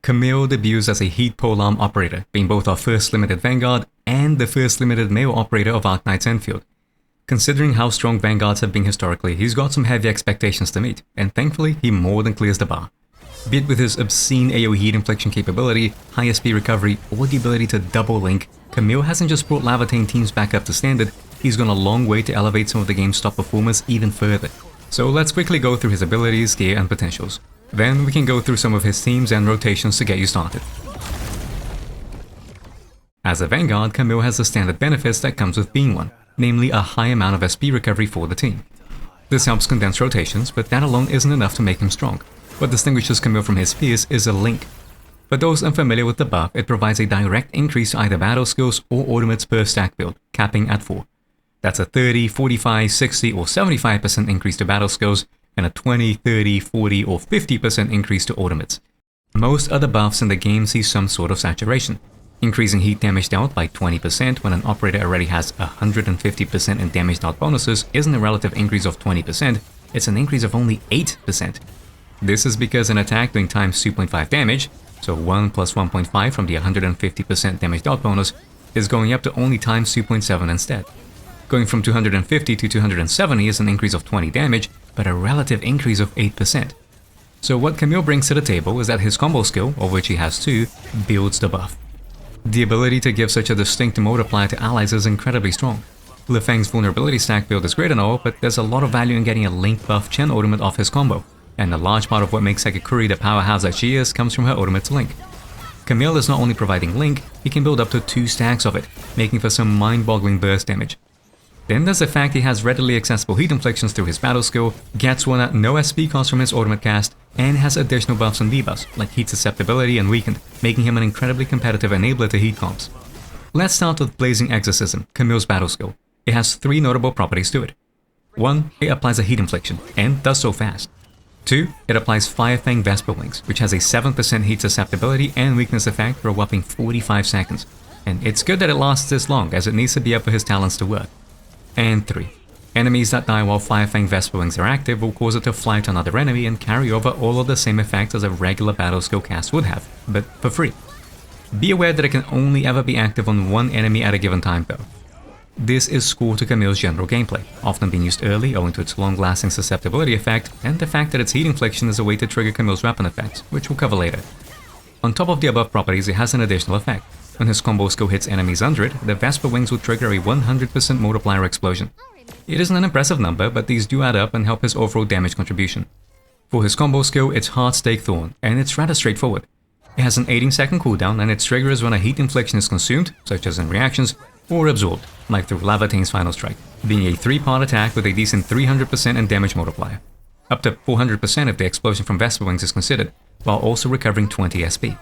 Camille debuts as a Heat Polearm operator, being both our first limited Vanguard and the first limited male operator of Arknight's Enfield. Considering how strong Vanguards have been historically, he's got some heavy expectations to meet, and thankfully he more than clears the bar. Be it with his obscene AoE heat infliction capability, high SP recovery, or the ability to double link, Camille hasn't just brought Laevatain teams back up to standard, he's gone a long way to elevate some of the game's top performers even further. So let's quickly go through his abilities, gear, and potentials. Then we can go through some of his teams and rotations to get you started. As a Vanguard, Camille has the standard benefits that comes with being one, namely a high amount of SP recovery for the team. This helps condense rotations, but that alone isn't enough to make him strong. What distinguishes Camille from his peers is a link. For those unfamiliar with the buff, it provides a direct increase to either battle skills or ultimates per stack build, capping at 4. That's a 30, 45, 60, or 75% increase to battle skills, and a 20, 30, 40, or 50% increase to ultimates. Most other buffs in the game see some sort of saturation. Increasing heat damage dealt by 20% when an operator already has 150% in damage dealt bonuses isn't a relative increase of 20%, it's an increase of only 8%. This is because an attack doing times 2.5 damage, so 1 plus 1.5 from the 150% damage dealt bonus, is going up to only times 2.7 instead. Going from 250 to 270 is an increase of 20 damage, but a relative increase of 8%. So what Camille brings to the table is that his combo skill, of which he has 2, builds the buff. The ability to give such a distinct multiplier to allies is incredibly strong. Le Fang's vulnerability stack build is great and all, but there's a lot of value in getting a Link buff Chen ultimate off his combo, and a large part of what makes Sekikuri the powerhouse that she is comes from her ultimate's Link. Camille is not only providing Link, he can build up to 2 stacks of it, making for some mind-boggling burst damage. Then there's the fact he has readily accessible heat inflictions through his battle skill, gets one at no SP cost from his ultimate cast, and has additional buffs and debuffs, like heat susceptibility and weakened, making him an incredibly competitive enabler to heat comps. Let's start with Blazing Exorcism, Camille's battle skill. It has 3 notable properties to it. 1. It applies a heat infliction, and does so fast. 2. It applies Firefang Vesper Wings, which has a 7% heat susceptibility and weakness effect for a whopping 45 seconds. And it's good that it lasts this long, as it needs to be up for his talents to work. And 3. Enemies that die while Firefang Vesper Wings are active will cause it to fly to another enemy and carry over all of the same effects as a regular battle skill cast would have, but for free. Be aware that it can only ever be active on one enemy at a given time though. This is core to Camille's general gameplay, often being used early owing to its long-lasting susceptibility effect and the fact that its heat infliction is a way to trigger Camille's weapon effects, which we'll cover later. On top of the above properties, it has an additional effect. When his combo skill hits enemies under it, the Vesper Wings will trigger a 100% multiplier explosion. It isn't an impressive number, but these do add up and help his overall damage contribution. For his combo skill, it's Heartstake Thorn, and it's rather straightforward. It has an 18-second cooldown, and its trigger is when a heat infliction is consumed, such as in reactions, or absorbed, like through Laevaitain's Final Strike, being a 3-part attack with a decent 300% in damage multiplier. Up to 400% if the explosion from Vesper Wings is considered, while also recovering 20 SP.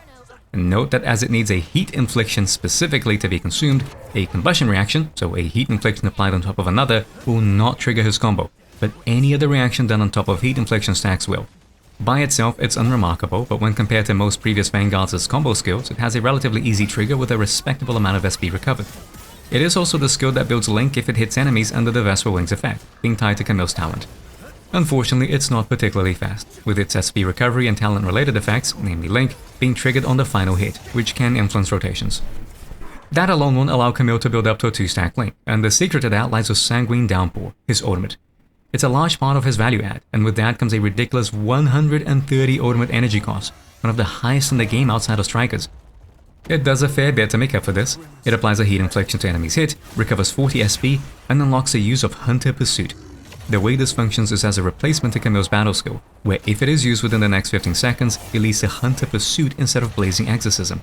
And note that as it needs a heat infliction specifically to be consumed, a combustion reaction, so a heat infliction applied on top of another, will not trigger his combo, but any other reaction done on top of heat infliction stacks will. By itself, it's unremarkable, but when compared to most previous Vanguards' combo skills, it has a relatively easy trigger with a respectable amount of SP recovered. It is also the skill that builds Link if it hits enemies under the Vesper Wings effect, being tied to Camille's talent. Unfortunately, it's not particularly fast, with its SP recovery and talent-related effects, namely Link, being triggered on the final hit, which can influence rotations. That alone won't allow Camille to build up to a 2-stack Link, and the secret to that lies with Sanguine Downpour, his ultimate. It's a large part of his value add, and with that comes a ridiculous 130 ultimate energy cost, one of the highest in the game outside of Strikers. It does a fair bit to make up for this. It applies a heat infliction to enemies hit, recovers 40 SP, and unlocks the use of Hunter Pursuit. The way this functions is as a replacement to Camille's battle skill, where if it is used within the next 15 seconds, it leads to Hunter Pursuit instead of Blazing Exorcism.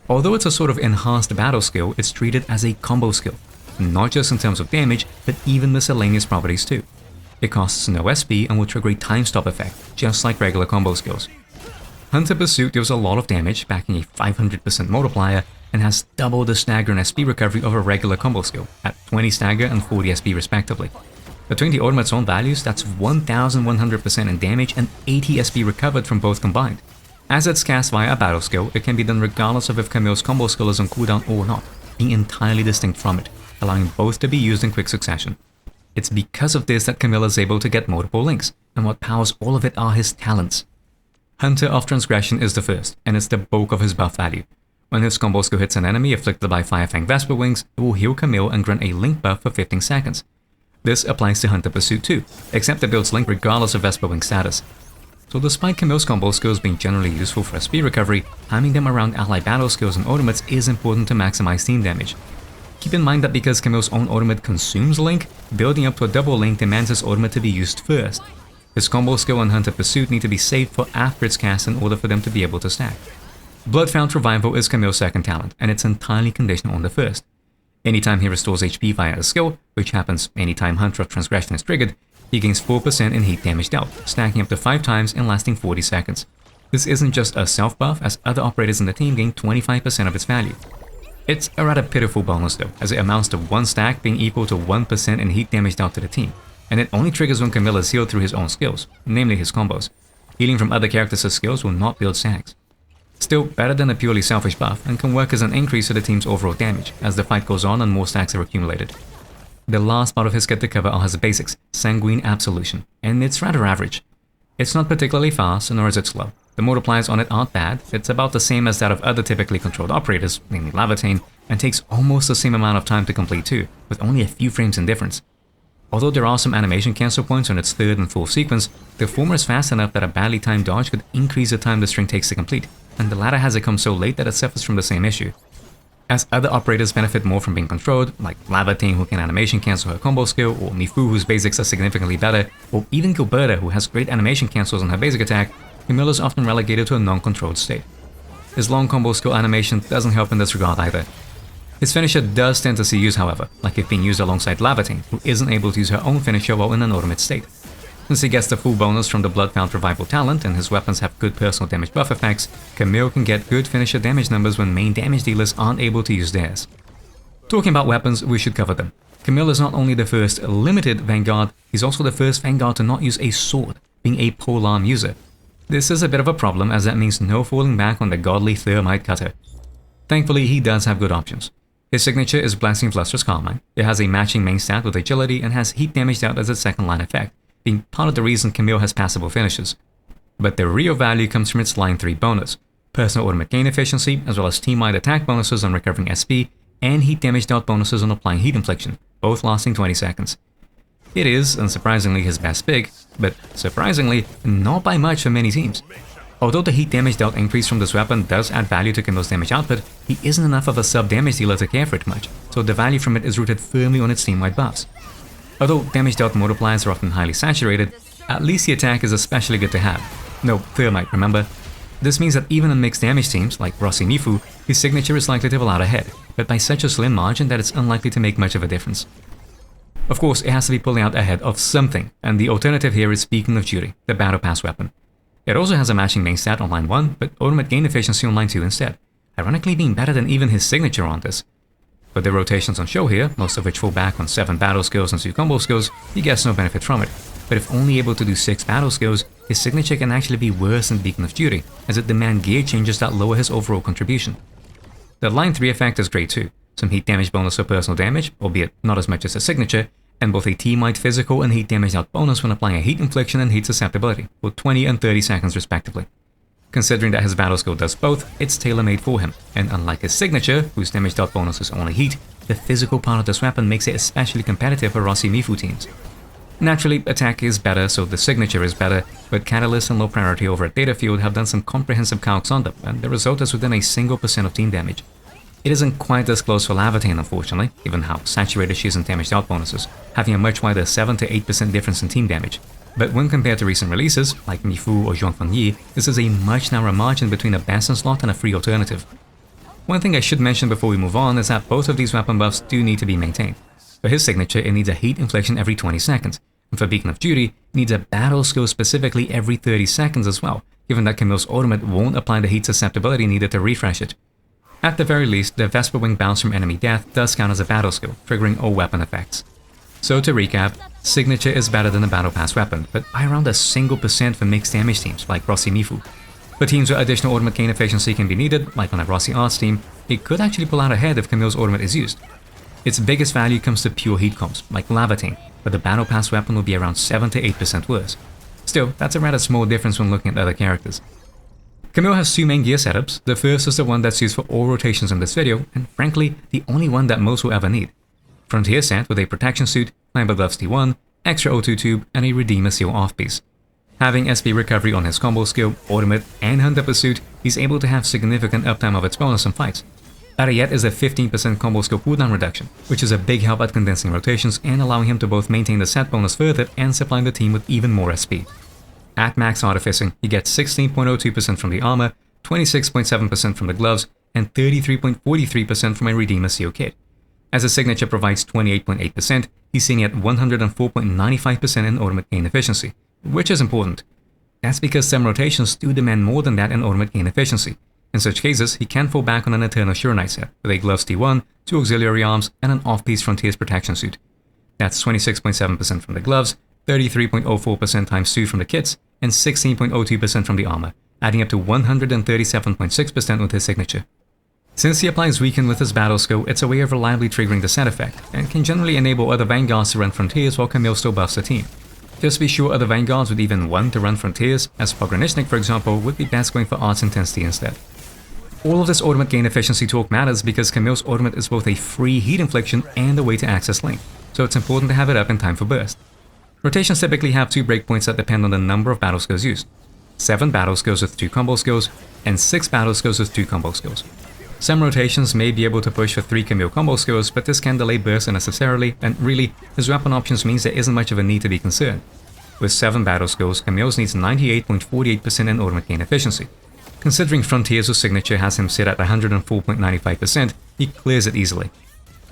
Although it's a sort of enhanced battle skill, it's treated as a combo skill, not just in terms of damage, but even miscellaneous properties too. It costs no SP and will trigger a time stop effect, just like regular combo skills. Hunter Pursuit deals a lot of damage, backing a 500% multiplier, and has double the stagger and SP recovery of a regular combo skill, at 20 stagger and 40 SP respectively. Between the ultimate's own values, that's 1100% in damage and 80 SP recovered from both combined. As it's cast via a battle skill, it can be done regardless of if Camille's combo skill is on cooldown or not, being entirely distinct from it, allowing both to be used in quick succession. It's because of this that Camille is able to get multiple links, and what powers all of it are his talents. Hunter of Transgression is the first, and it's the bulk of his buff value. When his combo skill hits an enemy afflicted by Firefang Vesper Wings, it will heal Camille and grant a Link buff for 15 seconds. This applies to Hunter Pursuit too, except it builds Link regardless of Vesper Wing status. So despite Camille's combo skills being generally useful for SP recovery, timing them around ally battle skills and ultimates is important to maximize team damage. Keep in mind that because Camille's own ultimate consumes Link, building up to a double Link demands his ultimate to be used first. His combo skill and Hunter Pursuit need to be saved for after its cast in order for them to be able to stack. Bloodfount Revival is Camille's second talent, and it's entirely conditional on the first. Anytime he restores HP via a skill, which happens anytime Hunter of Transgression is triggered, he gains 4% in heat damage dealt, stacking up to 5 times and lasting 40 seconds. This isn't just a self-buff, as other operators in the team gain 25% of its value. It's a rather pitiful bonus though, as it amounts to 1 stack being equal to 1% in heat damage dealt to the team, and it only triggers when Camille is healed through his own skills, namely his combos. Healing from other characters' skills will not build stacks. Still, better than a purely selfish buff, and can work as an increase to the team's overall damage, as the fight goes on and more stacks are accumulated. The last part of his kit to cover are his basics, Sanguine Absolution, and it's rather average. It's not particularly fast, nor is it slow. The multipliers on it aren't bad, it's about the same as that of other typically controlled operators, namely Laevatain, and takes almost the same amount of time to complete too, with only a few frames in difference. Although there are some animation cancel points on its third and fourth sequence, the former is fast enough that a badly timed dodge could increase the time the string takes to complete, and the latter has it come so late that it suffers from the same issue. As other operators benefit more from being controlled, like Laevatain who can animation cancel her combo skill, or Mifu whose basics are significantly better, or even Gilberta who has great animation cancels on her basic attack, Camille is often relegated to a non-controlled state. His long combo skill animation doesn't help in this regard either. His finisher does tend to see use however, like if being used alongside Laevatain, who isn't able to use her own finisher while in an ultimate state. Since he gets the full bonus from the Bloodfount Revival talent and his weapons have good personal damage buff effects, Camille can get good finisher damage numbers when main damage dealers aren't able to use theirs. Talking about weapons, we should cover them. Camille is not only the first limited Vanguard, he's also the first Vanguard to not use a sword, being a polearm user. This is a bit of a problem as that means no falling back on the godly Thermite Cutter. Thankfully, he does have good options. His signature is Blasting Fluster's Carmine. It has a matching main stat with agility and has heat damage out as its second line effect, being part of the reason Camille has passable finishes. But the real value comes from its line 3 bonus, personal ultimate gain efficiency, as well as team-wide attack bonuses on recovering SP, and heat damage dealt bonuses on applying heat infliction, both lasting 20 seconds. It is, unsurprisingly, his best pick, but surprisingly, not by much for many teams. Although the heat damage dealt increase from this weapon does add value to Camille's damage output, he isn't enough of a sub-damage dealer to care for it much, so the value from it is rooted firmly on its team-wide buffs. Although damage dealt multipliers are often highly saturated, at least the attack is especially good to have. No, Thermite, remember? This means that even in mixed damage teams, like Rossi-Mi, his signature is likely to pull out ahead, but by such a slim margin that it's unlikely to make much of a difference. Of course, it has to be pulling out ahead of something, and the alternative here is Beacon of Duty, the Battle Pass weapon. It also has a matching main stat on line 1, but ultimate gain efficiency on line 2 instead, ironically being better than even his signature on this. With the rotations on show here, most of which fall back on 7 battle skills and 2 combo skills, he gets no benefit from it, but if only able to do 6 battle skills, his signature can actually be worse than Beacon of Duty, as it demands gear changes that lower his overall contribution. The line 3 effect is great too, some heat damage bonus for personal damage, albeit not as much as his signature, and both a team-wide physical and heat damage out bonus when applying a heat infliction and heat susceptibility, for 20 and 30 seconds respectively. Considering that his battle skill does both, it's tailor-made for him, and unlike his signature, whose damage dealt bonus is only heat, the physical part of this weapon makes it especially competitive for Rossi-Mi teams. Naturally, attack is better, so the signature is better, but Catalyst and low priority over at Datafield have done some comprehensive calcs on them, and the result is within a single % of team damage. It isn't quite as close for Laevatain, unfortunately, given how saturated she is in damage dealt bonuses, having a much wider 7 to 8% difference in team damage. But when compared to recent releases, like Mifu or Zhuangfeng Yi, this is a much narrower margin between a Bastion slot and a free alternative. One thing I should mention before we move on is that both of these weapon buffs do need to be maintained. For his signature, it needs a heat infliction every 20 seconds, and for Beacon of Duty, it needs a battle skill specifically every 30 seconds as well, given that Camille's ultimate won't apply the heat susceptibility needed to refresh it. At the very least, the Vesper Wing bounce from enemy death does count as a battle skill, triggering all weapon effects. So to recap, signature is better than a battle pass weapon, but by around a single % for mixed damage teams like Rossi-Mi. For teams where additional ultimate gain efficiency can be needed, like on a Rossi Arts team, it could actually pull out ahead if Camille's ultimate is used. Its biggest value comes to pure heat comps, like Laevatain, but the battle pass weapon will be around 7 to 8% worse. Still, that's a rather small difference when looking at other characters. Camille has two main gear setups. The first is the one that's used for all rotations in this video, and frankly, the only one that most will ever need. Frontier set with a protection suit, Climber Gloves T1, extra O2 tube, and a Redeemer Seal off-piece. Having SP recovery on his combo skill, ultimate, and Hunter Pursuit, he's able to have significant uptime of its bonus in fights. Better yet is a 15% combo skill cooldown reduction, which is a big help at condensing rotations and allowing him to both maintain the set bonus further and supplying the team with even more SP. At max artificing, he gets 16.02% from the armor, 26.7% from the gloves, and 33.43% from a Redeemer Seal kit. As his signature provides 28.8%, he's sitting at 104.95% in ultimate gain efficiency, which is important. That's because some rotations do demand more than that in ultimate gain efficiency. In such cases, he can fall back on an Eternal Sure Knight set with a Gloves T1, 2 auxiliary arms, and an off-piece Frontier's protection suit. That's 26.7% from the gloves, 33.04% times 2 from the kits, and 16.02% from the armor, adding up to 137.6% with his signature. Since he applies Weaken with his battle skill, it's a way of reliably triggering the set effect, and can generally enable other Vanguards to run Frontiers while Camille still buffs the team. Just be sure other Vanguards would even want to run Frontiers, as Pogranichnik, for example, would be best going for Arts Intensity instead. All of this ultimate gain efficiency talk matters because Camille's ultimate is both a free heat infliction and a way to access lane, so it's important to have it up in time for burst. Rotations typically have 2 breakpoints that depend on the number of battle skills used. 7 battle skills with 2 combo skills, and 6 battle skills with 2 combo skills. Some rotations may be able to push for 3 Camille combo skills, but this can delay burst unnecessarily, and really, his weapon options means there isn't much of a need to be concerned. With 7 battle skills, Camille's needs 98.48% in ultimate gain efficiency. Considering Frontier's signature has him sit at 104.95%, he clears it easily.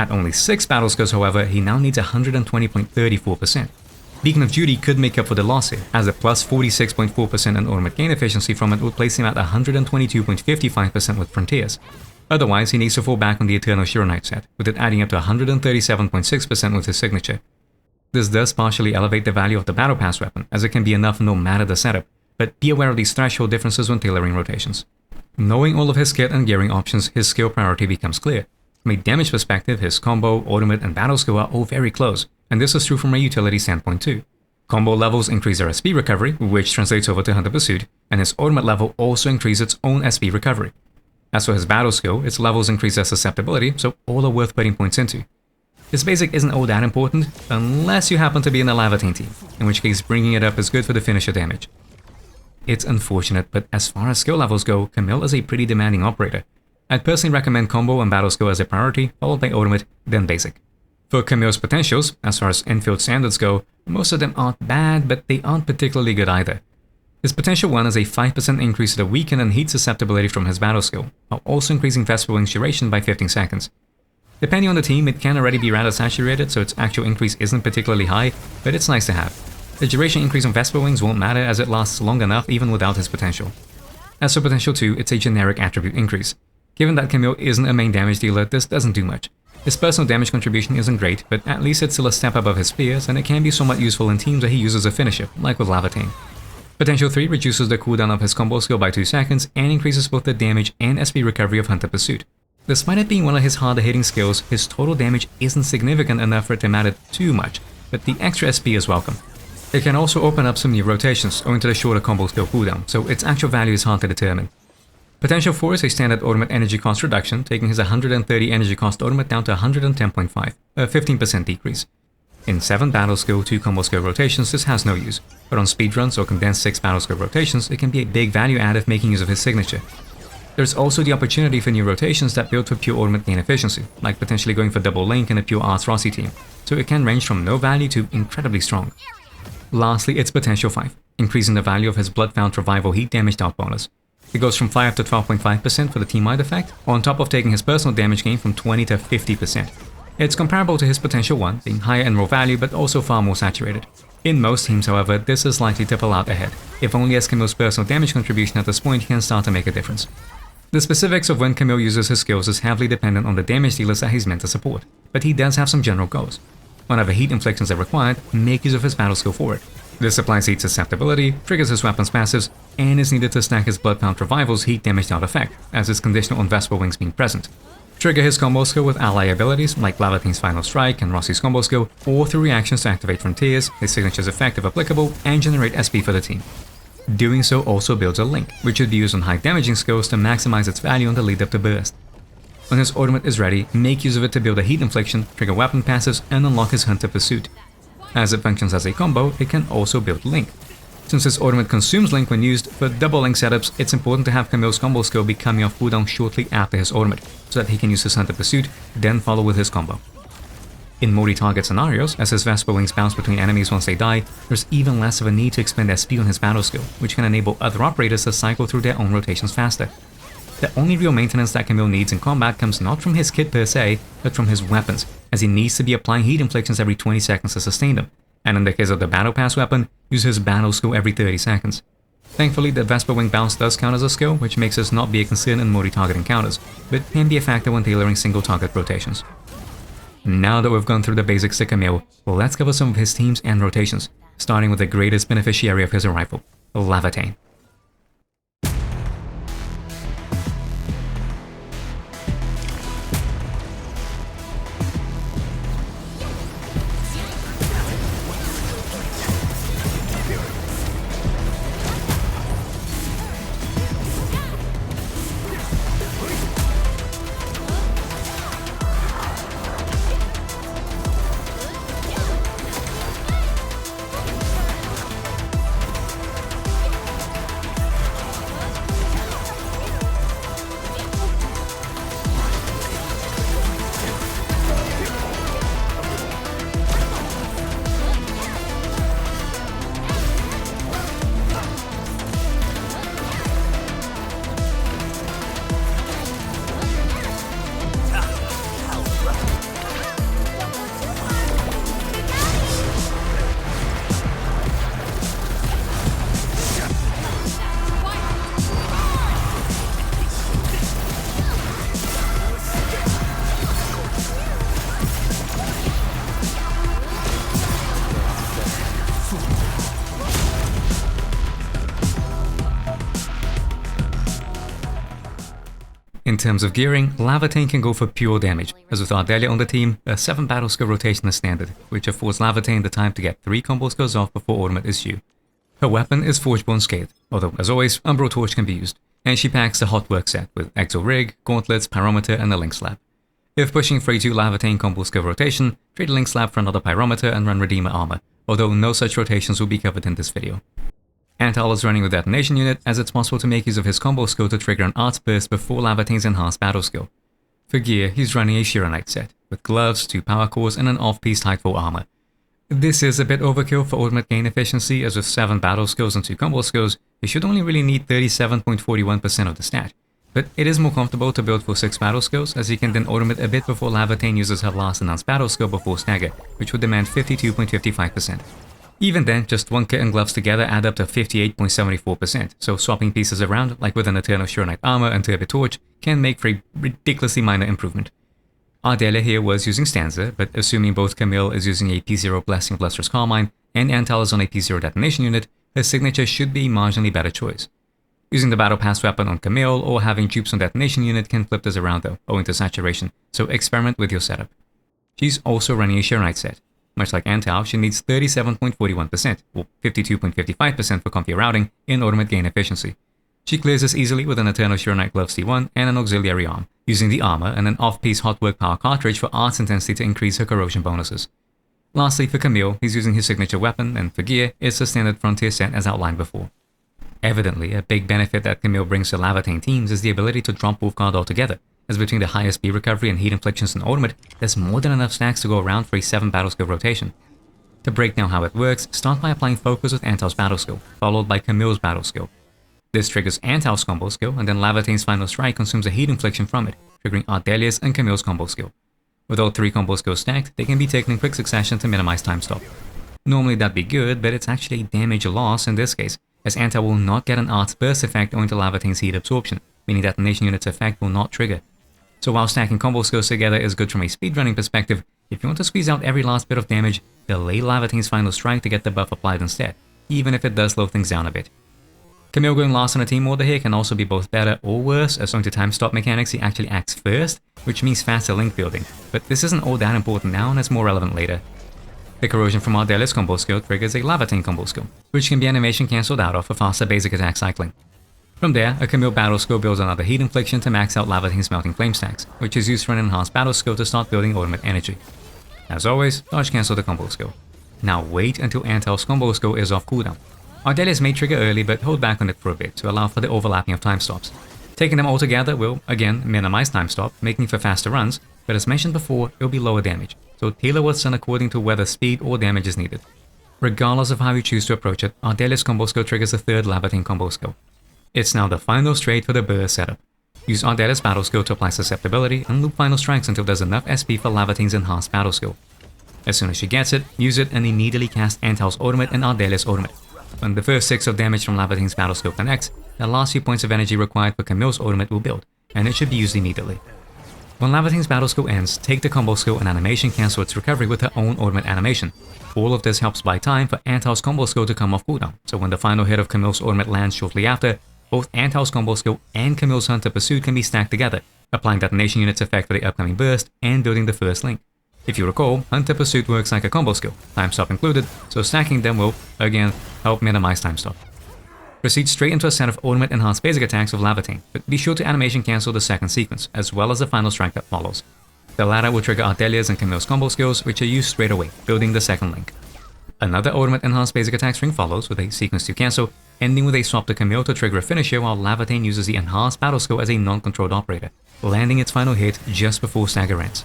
At only 6 battle skills, however, he now needs 120.34%. Beacon of Duty could make up for the loss here, as a plus 46.4% in ultimate gain efficiency from it would place him at 122.55% with Frontiers. Otherwise, he needs to fall back on the Eternal Sure Knight set, with it adding up to 137.6% with his signature. This does partially elevate the value of the Battle Pass weapon, as it can be enough no matter the setup, but be aware of these threshold differences when tailoring rotations. Knowing all of his kit and gearing options, his skill priority becomes clear. From a damage perspective, his combo, ultimate, and battle skill are all very close, and this is true from a utility standpoint too. Combo levels increase their SP recovery, which translates over to Hunter Pursuit, and his ultimate level also increases its own SP recovery. As for his battle skill, its levels increase their susceptibility, so all are worth putting points into. His basic isn't all that important, unless you happen to be in the Laevatain team, in which case bringing it up is good for the finisher damage. It's unfortunate, but as far as skill levels go, Camille is a pretty demanding operator. I'd personally recommend combo and battle skill as a priority, followed by ultimate, then basic. For Camille's potentials, as far as infield standards go, most of them aren't bad, but they aren't particularly good either. His potential 1 is a 5% increase to the weaken and heat susceptibility from his battle skill, while also increasing Vesper Wing's duration by 15 seconds. Depending on the team, it can already be rather saturated, so its actual increase isn't particularly high, but it's nice to have. The duration increase on Vesper Wings won't matter as it lasts long enough even without his potential. As for potential 2, it's a generic attribute increase. Given that Camille isn't a main damage dealer, this doesn't do much. His personal damage contribution isn't great, but at least it's still a step above his peers, and it can be somewhat useful in teams that he uses a finisher, like with Laevatain. Potential 3 reduces the cooldown of his combo skill by 2 seconds and increases both the damage and SP recovery of Hunter Pursuit. Despite it being one of his harder hitting skills, his total damage isn't significant enough for it to matter too much, but the extra SP is welcome. It can also open up some new rotations, owing to the shorter combo skill cooldown, so its actual value is hard to determine. Potential 4 is a standard ultimate energy cost reduction, taking his 130 energy cost ultimate down to 110.5, a 15% decrease. In 7 battle skill, 2 combo skill rotations, this has no use, but on speedruns or condensed 6 battle skill rotations, it can be a big value add if making use of his signature. There's also the opportunity for new rotations that build for pure ultimate gain efficiency, like potentially going for double link in a pure Arts Rossi team, so it can range from no value to incredibly strong. Lastly, it's potential 5, increasing the value of his Bloodfound Revival heat damage out bonus. It goes from 5 to 12.5% for the team-wide effect, on top of taking his personal damage gain from 20 to 50%. It's comparable to his potential 1, being higher in raw value but also far more saturated. In most teams, however, this is likely to pull out ahead, if only as Camille's personal damage contribution at this point can start to make a difference. The specifics of when Camille uses his skills is heavily dependent on the damage dealers that he's meant to support, but he does have some general goals. Whenever heat inflictions are required, make use of his battle skill for it. This applies heat susceptibility, triggers his weapon's passives, and is needed to stack his Bloodfound Revival's heat damaged out effect, as is conditional on Vesper Wings being present. Trigger his combo skill with ally abilities like Laevatain's Final Strike and Rossi's combo skill, or through reactions to activate Frontiers, his signature's effect if applicable, and generate SP for the team. Doing so also builds a link, which should be used on high damaging skills to maximize its value on the lead up to burst. When his ultimate is ready, make use of it to build a heat infliction, trigger weapon passives, and unlock his Hunter Pursuit. As it functions as a combo, it can also build Link. Since his ultimate consumes Link when used, for double Link setups, it's important to have Camille's combo skill be coming off cooldown shortly after his ultimate, so that he can use his Hunter Pursuit, then follow with his combo. In multi-target scenarios, as his Vesper Wings bounce between enemies once they die, there's even less of a need to expend SP on his battle skill, which can enable other operators to cycle through their own rotations faster. The only real maintenance that Camille needs in combat comes not from his kit per se, but from his weapons, as he needs to be applying heat inflictions every 20 seconds to sustain them, and in the case of the Battle Pass weapon, use his battle skill every 30 seconds. Thankfully, the Vesper Wing bounce does count as a skill, which makes this not be a concern in multi-target encounters, but can be a factor when tailoring single-target rotations. Now that we've gone through the basics to Camille, let's cover some of his teams and rotations, starting with the greatest beneficiary of his arrival, Laevatain. In terms of gearing, Laevatain can go for pure damage, as with Ardelia on the team, a 7 battle skill rotation is standard, which affords Laevatain the time to get 3 combo skills off before ultimate is due. Her weapon is Forgeborn Scathe, although as always, Umbral Torch can be used, and she packs the Hot Work set with Exo Rig, Gauntlets, Pyrometer, and a Link Slab. If pushing for a 2 Laevatain combo skill rotation, trade a Link Slab for another Pyrometer and run Redeemer Armor, although no such rotations will be covered in this video. Antal is running with Detonation Unit, as it's possible to make use of his combo skill to trigger an Arts Burst before Laevatain's enhanced battle skill. For gear, he's running a Shira Knight set, with gloves, 2 power cores, and an off-piece Tidefall armor. This is a bit overkill for ultimate gain efficiency, as with 7 battle skills and 2 combo skills, you should only really need 37.41% of the stat, but it is more comfortable to build for 6 battle skills, as you can then ultimate a bit before Laevatain uses her last enhanced battle skill before stagger, which would demand 52.55%. Even then, just 1 kit and gloves together add up to 58.74%, so swapping pieces around, like with an Eternal Shira Knight armor and Turbid Torch, can make for a ridiculously minor improvement. Ardelia here was using Stanza, but assuming both Camille is using a P0 Blessing of Lustrous Carmine and Antal is on a P0 Detonation Unit, her signature should be a marginally better choice. Using the Battle Pass weapon on Camille or having dupes on Detonation Unit can flip this around though, owing to saturation, so experiment with your setup. She's also running a Shira Knight set. Much like Antal, she needs 37.41%, or 52.55% for comfy routing, in ultimate gain efficiency. She clears this easily with an Eternal Shira Knight Glove C1 and an Auxiliary Arm, using the armor and an off-piece Hot Work Power cartridge for arts intensity to increase her corrosion bonuses. Lastly, for Camille, he's using his signature weapon, and for gear, it's the standard Frontier set as outlined before. Evidently, a big benefit that Camille brings to Laevatain teams is the ability to drop Wolfguard altogether, as between the high SP recovery and heat inflictions in ultimate, there's more than enough stacks to go around for a 7 battle skill rotation. To break down how it works, start by applying focus with Antal's battle skill, followed by Camille's battle skill. This triggers Antal's combo skill, and then Laevatain's final strike consumes a heat infliction from it, triggering Ardelia's and Camille's combo skill. With all 3 combo skills stacked, they can be taken in quick succession to minimize time stop. Normally that'd be good, but it's actually a damage loss in this case, as Antal will not get an Arts Burst effect owing to Laevatain's heat absorption, meaning Detonation Unit's effect will not trigger. So while stacking combo skills together is good from a speedrunning perspective, if you want to squeeze out every last bit of damage, delay Laevatain's final strike to get the buff applied instead, even if it does slow things down a bit. Camille going last on a team order here can also be both better or worse, as owing to time stop mechanics he actually acts first, which means faster link building, but this isn't all that important now and is more relevant later. The corrosion from Ardelia's combo skill triggers a Laevatain combo skill, which can be animation cancelled out of for faster basic attack cycling. From there, a Camille battle skill builds another heat infliction to max out Laevatain's melting flame stacks, which is used for an enhanced battle skill to start building ultimate energy. As always, dodge cancel the combo skill. Now wait until Antel's combo skill is off cooldown. Ardelia's may trigger early, but hold back on it for a bit to allow for the overlapping of time stops. Taking them all together will, again, minimize time stop, making for faster runs, but as mentioned before, it will be lower damage, so tailor what's done according to whether speed or damage is needed. Regardless of how you choose to approach it, Ardelia's combo skill triggers the third Laevatain combo skill. It's now the final straight for the burst setup. Use Ardelia's battle skill to apply susceptibility and loop final strikes until there's enough SP for Laevatain's enhanced battle skill. As soon as she gets it, use it and immediately cast Antel's ultimate and Ardelia's ultimate. When the first 6 of damage from Laevatain's battle skill connects, the last few points of energy required for Camille's ultimate will build, and it should be used immediately. When Laevatain's battle skill ends, take the combo skill and animation cancel its recovery with her own ultimate animation. All of this helps buy time for Antel's combo skill to come off cooldown, so when the final hit of Camille's ultimate lands shortly after, both Antel's combo skill and Camille's Hunter Pursuit can be stacked together, applying detonation unit's effect for the upcoming burst and building the first link. If you recall, Hunter Pursuit works like a combo skill, time stop included, so stacking them will, again, help minimize time stop. Proceed straight into a set of ultimate enhanced basic attacks with Laevatain, but be sure to animation cancel the second sequence, as well as the final strike that follows. The latter will trigger Ardelia's and Camille's combo skills, which are used straight away, building the second link. Another ultimate enhanced basic attack string follows with a sequence to cancel, ending with a swap to Camille to trigger a finisher while Laevatain uses the enhanced battle skill as a non-controlled operator, landing its final hit just before stagger ends.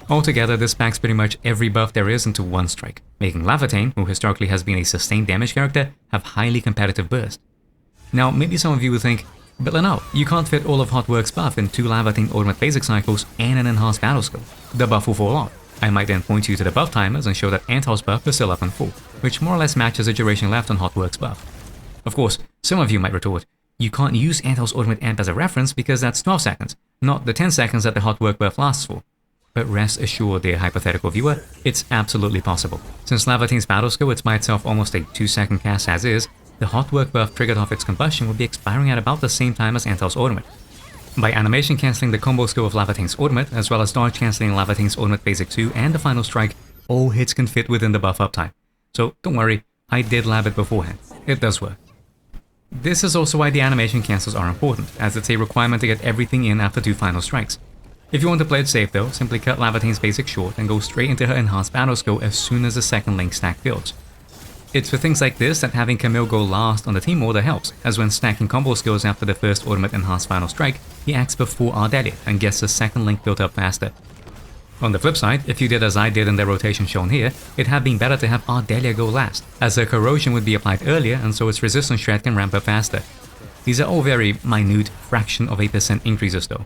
Altogether, this packs pretty much every buff there is into one strike, making Laevatain, who historically has been a sustained damage character, have highly competitive burst. Now, maybe some of you will think, but lin-o, you can't fit all of Hot Work's buff in 2 Laevatain ultimate basic cycles and an enhanced battle skill. The buff will fall off. I might then point you to the buff timers and show that Antel's buff is still up and full, which more or less matches the duration left on Hot Work's buff. Of course, some of you might retort, you can't use Antel's ultimate amp as a reference because that's 12 seconds, not the 10 seconds that the Hot Work buff lasts for. But rest assured, dear hypothetical viewer, it's absolutely possible. Since Laevatain's battle skill is by itself almost a 2-second cast as is, the Hot Work buff triggered off its combustion would be expiring at about the same time as Antel's ultimate. By animation cancelling the combo skill of Laevatain's ultimate, as well as dodge cancelling Laevatain's ultimate basic 2 and the final strike, all hits can fit within the buff uptime. So don't worry, I did lab it beforehand. It does work. This is also why the animation cancels are important, as it's a requirement to get everything in after 2 final strikes. If you want to play it safe though, simply cut Laevatain's basic short and go straight into her enhanced battle skill as soon as the second link stack builds. It's for things like this that having Camille go last on the team order helps, as when stacking combo skills after the first ultimate enhanced final strike, he acts before Ardelia and gets the second link built up faster. On the flip side, if you did as I did in the rotation shown here, it'd have been better to have Ardelia go last, as her corrosion would be applied earlier and so its resistance shred can ramp up faster. These are all very minute fraction of a % increases though.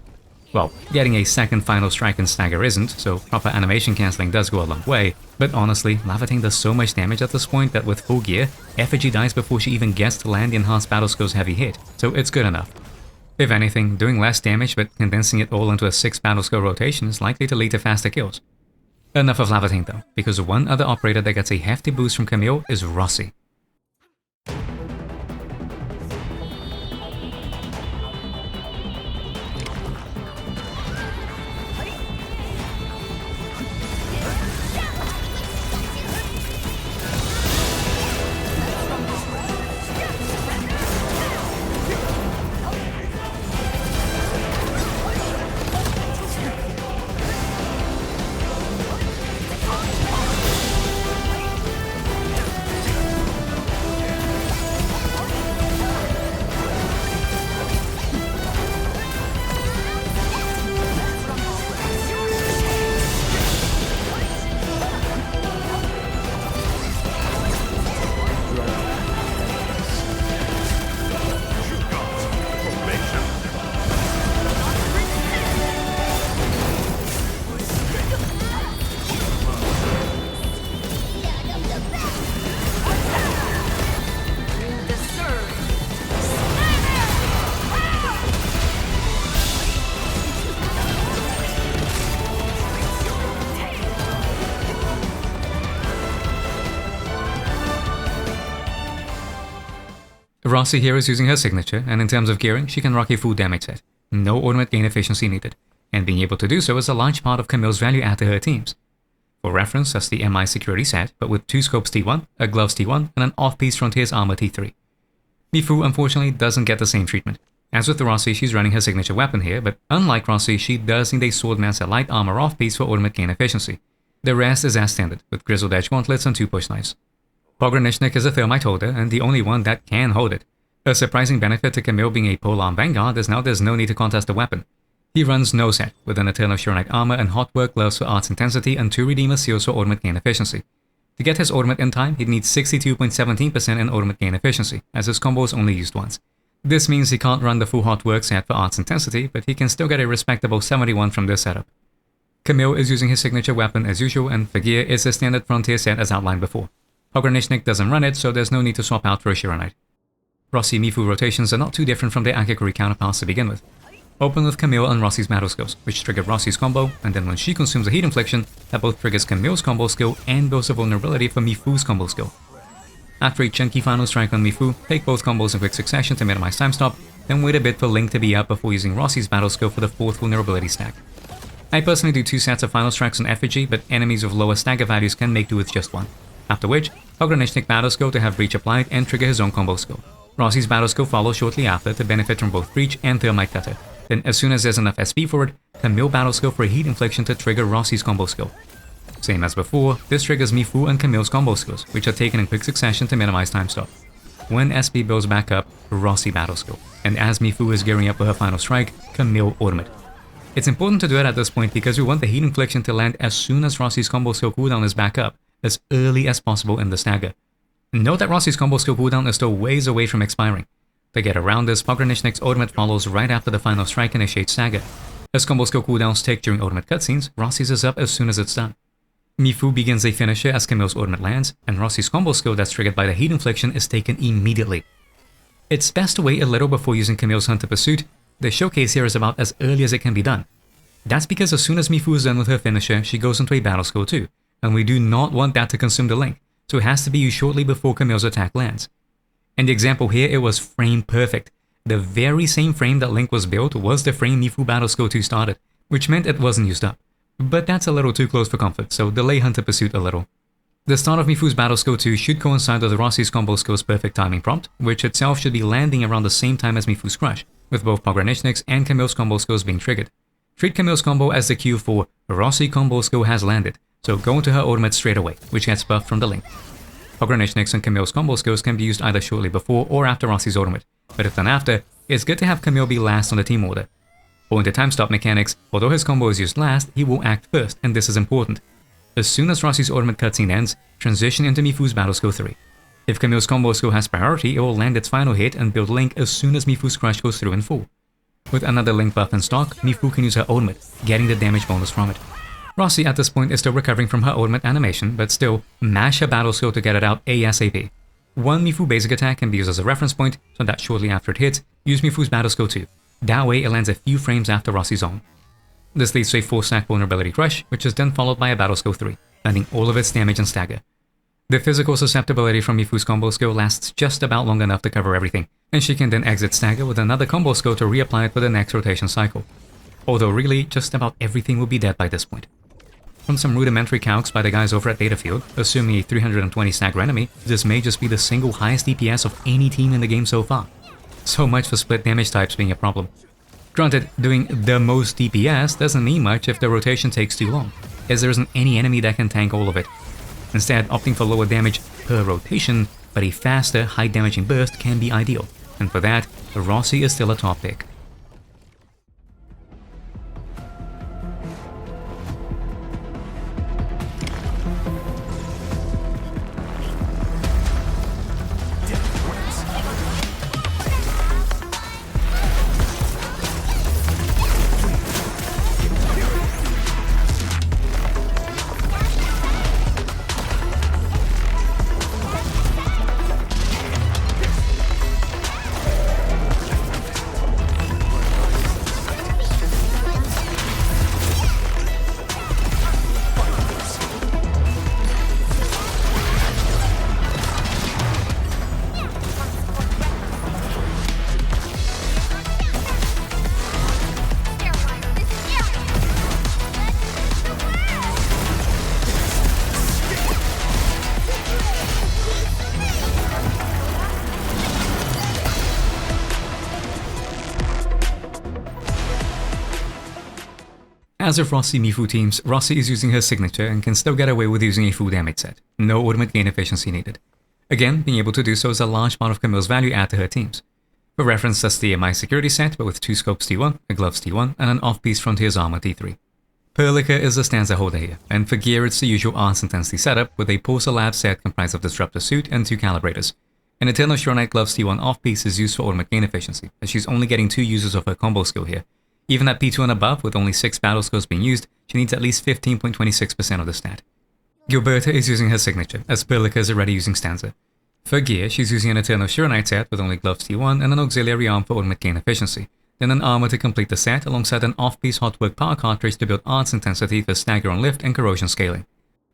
Well, getting a second final strike and stagger isn't, so proper animation cancelling does go a long way, but honestly, Laevatain does so much damage at this point that with full gear, Effigy dies before she even gets to land the enhanced battle skill's heavy hit, so it's good enough. If anything, doing less damage but condensing it all into a 6 battle skill rotation is likely to lead to faster kills. Enough of Laevatain though, because one other operator that gets a hefty boost from Camille is Rossi. Rossi here is using her signature, and in terms of gearing, she can rock a full damage set. No ultimate gain efficiency needed, and being able to do so is a large part of Camille's value add to her teams. For reference, that's the MI security set, but with 2 scopes T1, a gloves T1, and an off-piece Frontiers armor T3. Mifu unfortunately doesn't get the same treatment. As with Rossi, she's running her signature weapon here, but unlike Rossi, she does need a Swordmaster light armor off-piece for ultimate gain efficiency. The rest is as standard, with grizzled edge gauntlets and 2 push knives. Pogranichnik is a thermite holder, and the only one that can hold it. A surprising benefit to Camille being a polearm vanguard is now there's no need to contest the weapon. He runs no set, with an Eternal Shuronite armor and hot work gloves for arts intensity and 2 Redeemer seals for ultimate gain efficiency. To get his ultimate in time, he'd need 62.17% in ultimate gain efficiency, as his combo is only used once. This means he can't run the full hot work set for arts intensity, but he can still get a respectable 71 from this setup. Camille is using his signature weapon as usual, and for gear is a standard Frontier set as outlined before. Pogranichnik doesn't run it, so there's no need to swap out for a Shuronite. Rossi-Mifu rotations are not too different from their Akeguri counterparts to begin with. Open with Camille and Rossi's battle skills, which trigger Rossi's combo, and then when she consumes a heat infliction, that both triggers Camille's combo skill and builds a vulnerability for Mifu's combo skill. After a chunky final strike on Mifu, take both combos in quick succession to minimize time stop, then wait a bit for Link to be up before using Rossi's battle skill for the 4th vulnerability stack. I personally do 2 sets of final strikes on effigy, but enemies with lower stagger values can make do with just 1. After which, Pogranichnik battle skill to have breach applied and trigger his own combo skill. Rossi's battle skill follows shortly after to benefit from both breach and thermite cutter. Then as soon as there's enough SP for it, Camille battle skill for a heat infliction to trigger Rossi's combo skill. Same as before, this triggers Mifu and Camille's combo skills, which are taken in quick succession to minimize time stop. When SP builds back up, Rossi battle skill, and as Mifu is gearing up for her final strike, Camille ultimate. It's important to do it at this point because we want the heat infliction to land as soon as Rossi's combo skill cooldown is back up, as early as possible in the stagger. Note that Rossi's combo skill cooldown is still ways away from expiring. To get around this, Pogranichnik's ultimate follows right after the final strike initiates stagger. As combo skill cooldowns tick during ultimate cutscenes, Rossi's is up as soon as it's done. Mifu begins a finisher as Camille's ultimate lands, and Rossi's combo skill that's triggered by the heat infliction is taken immediately. It's best to wait a little before using Camille's Hunter Pursuit. The showcase here is about as early as it can be done. That's because as soon as Mifu is done with her finisher, she goes into a battle skill too, and we do not want that to consume the Link, so it has to be used shortly before Camille's attack lands. In the example here, it was frame perfect. The very same frame that Link was built was the frame Mifu battle skill 2 started, which meant it wasn't used up. But that's a little too close for comfort, so delay Hunter Pursuit a little. The start of Mifu's battle skill 2 should coincide with Rossi's combo skill's perfect timing prompt, which itself should be landing around the same time as Mifu's crush, with both Pogranichnik's and Camille's combo skills being triggered. Treat Camille's combo as the cue for Rossi combo skill has landed, so go into her ultimate straight away, which gets buffed from the Link. Pogranichnik's and Camille's combo skills can be used either shortly before or after Rossi's ultimate, but if done after, it's good to have Camille be last on the team order. Owing to time stop mechanics, although his combo is used last, he will act first, and this is important. As soon as Rossi's ultimate cutscene ends, transition into Mifu's battle skill 3. If Camille's combo skill has priority, it will land its final hit and build Link as soon as Mifu's crush goes through in full. With another Link buff in stock, Mifu can use her ultimate, getting the damage bonus from it. Rossi at this point is still recovering from her ultimate animation, but still, mash her battle skill to get it out ASAP. One Mifu basic attack can be used as a reference point, so that shortly after it hits, use Mifu's battle skill 2. That way it lands a few frames after Rossi's own. This leads to a 4-stack vulnerability crush, which is then followed by a battle skill 3, landing all of its damage and stagger. The physical susceptibility from Mifu's combo skill lasts just about long enough to cover everything, and she can then exit stagger with another combo skill to reapply it for the next rotation cycle. Although really, just about everything will be dead by this point. From some rudimentary calcs by the guys over at Datafield, assuming a 320 stagger enemy, this may just be the single highest DPS of any team in the game so far. So much for split damage types being a problem. Granted, doing the most DPS doesn't mean much if the rotation takes too long, as there isn't any enemy that can tank all of it. Instead, opting for lower damage per rotation, but a faster, high-damaging burst can be ideal, and for that, Rossi is still a top pick. As with Rossi-Mi full teams, Rossi is using her signature and can still get away with using a full damage set. No ultimate gain efficiency needed. Again, being able to do so is a large part of Camille's value add to her teams. For reference, that's the MI security set, but with 2 scopes T1, a gloves T1, and an off-piece Frontier's armor T3. Perlica is the stanza holder here, and for gear it's the usual Arts Intensity setup with a Pulsar Lab set comprised of Disruptor Suit and 2 Calibrators. An Eternal Sure gloves T1 off-piece is used for ultimate gain efficiency, as she's only getting 2 uses of her combo skill here. Even at P2 and above, with only 6 battle skills being used, she needs at least 15.26% of the stat. Gilberta is using her signature, as Perlica is already using stanza. For gear, she's using an Eternal Sure set with only gloves T1 and an auxiliary arm for ultimate gain efficiency, then an armor to complete the set alongside an off-piece Hot Work power cartridge to build Arts Intensity for stagger on lift and corrosion scaling.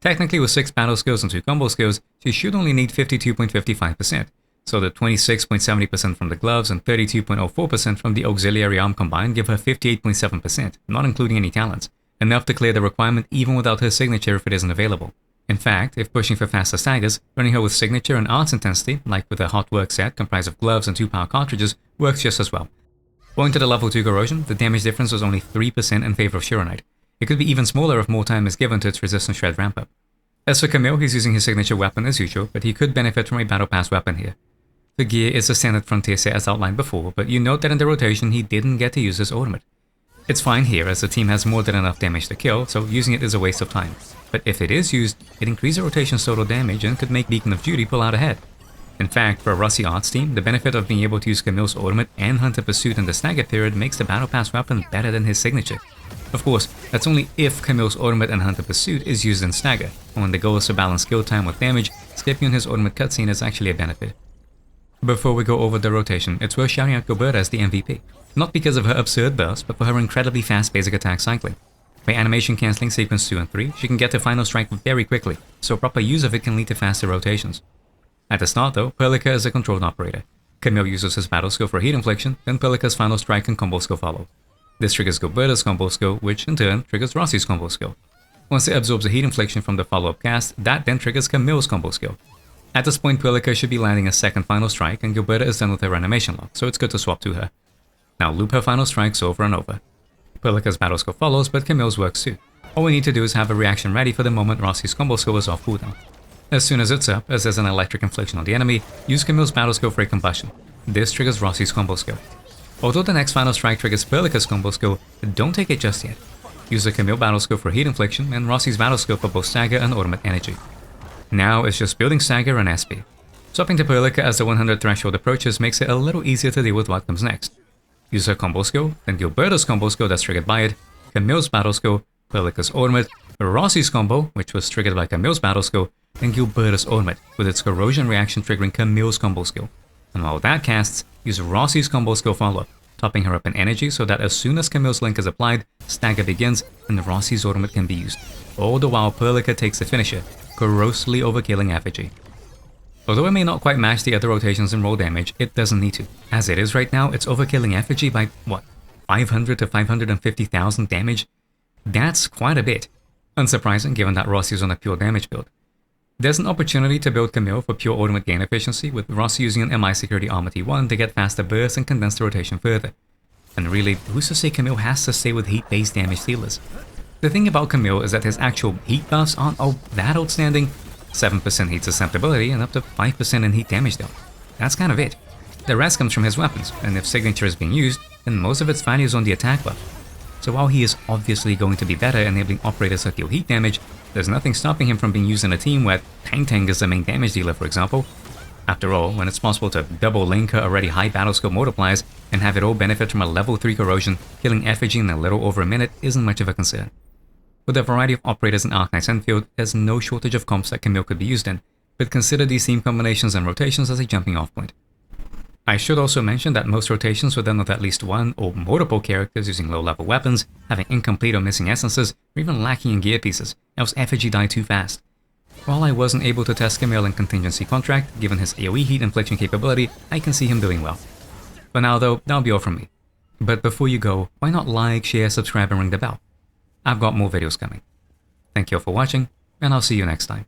Technically, with 6 battle skills and 2 combo skills, she should only need 52.55%, so the 26.70% from the gloves and 32.04% from the auxiliary arm combined give her 58.7%, not including any talents, enough to clear the requirement even without her signature if it isn't available. In fact, if pushing for faster staggers, running her with signature and Arts Intensity, like with a Hot Work set comprised of gloves and 2 power cartridges, works just as well. Owing to the level 2 corrosion, the damage difference was only 3% in favor of Shuronite. It could be even smaller if more time is given to its resistance shred ramp up. As for Camille, he's using his signature weapon as usual, but he could benefit from a Battle Pass weapon here. The gear is a standard Frontier set as outlined before, but you note that in the rotation he didn't get to use his ultimate. It's fine here as the team has more than enough damage to kill, so using it is a waste of time. But if it is used, it increases the rotation's total damage and could make Beacon of Duty pull out ahead. In fact, for a Rossi Arts team, the benefit of being able to use Camille's ultimate and Hunter Pursuit in the stagger period makes the Battle Pass weapon better than his signature. Of course, that's only if Camille's ultimate and Hunter Pursuit is used in stagger, and when the goal is to balance skill time with damage, skipping on his ultimate cutscene is actually a benefit. Before we go over the rotation, it's worth shouting out Gilberta as the MVP. Not because of her absurd burst, but for her incredibly fast basic attack cycling. By animation cancelling sequence 2 and 3, she can get to final strike very quickly, so proper use of it can lead to faster rotations. At the start though, Perlica is a controlled operator. Camille uses his battle skill for heat infliction, then Perlica's final strike and combo skill follow. This triggers Gilberta's combo skill, which in turn triggers Rossi's combo skill. Once it absorbs a heat infliction from the follow-up cast, that then triggers Camille's combo skill. At this point, Perlica should be landing a second final strike and Gilberta is done with her animation lock, so it's good to swap to her. Now loop her final strikes over and over. Perlica's battle skill follows, but Camille's works too. All we need to do is have a reaction ready for the moment Rossi's combo skill is off cooldown. As soon as it's up, as there's an electric infliction on the enemy, use Camille's battle skill for a combustion. This triggers Rossi's combo skill. Although the next final strike triggers Perlica's combo skill, don't take it just yet. Use the Camille battle skill for heat infliction and Rossi's battle skill for both stagger and ultimate energy. Now it's just building stagger and SP. Swapping to Perlica as the 100 threshold approaches makes it a little easier to deal with what comes next. Use her combo skill, then Gilberta's combo skill that's triggered by it, Camille's battle skill, Perlica's ultimate, Rossi's combo, which was triggered by Camille's battle skill, and Gilberta's ultimate, with its corrosion reaction triggering Camille's combo skill. And while that casts, use Rossi's combo skill follow-up, topping her up in energy so that as soon as Camille's link is applied, stagger begins and Rossi's ultimate can be used. All the while Perlica takes the finisher, corrosively overkilling effigy. Although it may not quite match the other rotations in roll damage, it doesn't need to. As it is right now, it's overkilling effigy by, what, 500 to 550,000 damage? That's quite a bit. Unsurprising given that Rossi is on a pure damage build. There's an opportunity to build Camille for pure ultimate gain efficiency, with Rossi using an MI security armor T1 to get faster bursts and condense the rotation further. And really, who's to say Camille has to stay with heat-based damage dealers? The thing about Camille is that his actual heat buffs aren't all that outstanding. 7% heat susceptibility and up to 5% in heat damage though. That's kind of it. The rest comes from his weapons, and if signature is being used, then most of its value is on the attack buff. So while he is obviously going to be better enabling operators to deal heat damage, there's nothing stopping him from being used in a team where Tang is the main damage dealer, for example. After all, when it's possible to double link her already high battle skill multipliers and have it all benefit from a level 3 corrosion, killing effigy in a little over a minute isn't much of a concern. With a variety of operators in Arknight's Enfield, there's no shortage of comps that Camille could be used in, but consider these theme combinations and rotations as a jumping off point. I should also mention that most rotations were done with at least one or multiple characters using low-level weapons, having incomplete or missing essences, or even lacking in gear pieces, else effigy died too fast. While I wasn't able to test Camille in Contingency Contract, given his AoE heat infliction capability, I can see him doing well. For now though, that'll be all from me. But before you go, why not like, share, subscribe and ring the bell? I've got more videos coming. Thank you all for watching, and I'll see you next time.